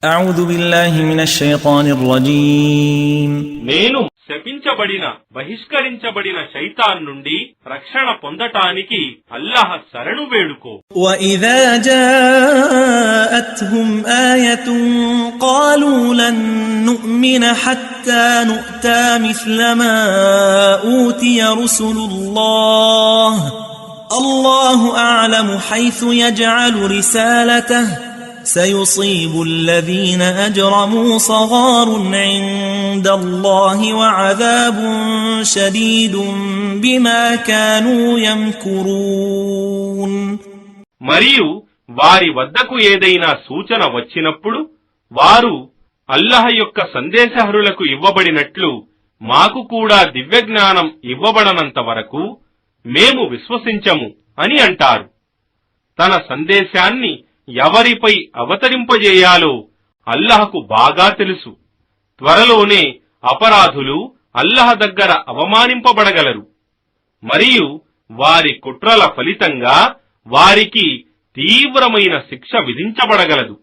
أعوذ بالله من الشيطان الرجيم నేను శపించబడిన బహిష్కరించబడిన శైతాన్ నుండి రక్షణ పొందటానికి అల్లాహ్ శరణు వేడుకో. وإذا جاءتهم آية قالوا لن نؤمن حتى نؤتى مثل ما أوتي رسل الله الله أعلم حيث يجعل رسالته سيصيب الذين أجرموا صغار عند الله وعذاب شديد بما كانوا يمكرون. మరియు వారి వద్దకు ఏదైనా సూచన వచ్చినప్పుడు వారు అల్లాహ్ యొక్క సందేశహరులకు ఇవ్వబడినట్లు మాకు కూడా దివ్యజ్ఞానం ఇవ్వబడనంత వరకు మేము విశ్వసించము అని అంటారు. తన సందేశాన్ని ఎవరిపై అవతరింపజేయాలో అల్లాహ్కు బాగా తెలుసు. త్వరలోనే అపరాధులు అల్లాహ్ దగ్గర అవమానింపబడగలరు మరియు వారి కుట్రల ఫలితంగా వారికి తీవ్రమైన శిక్ష విధించబడగలదు.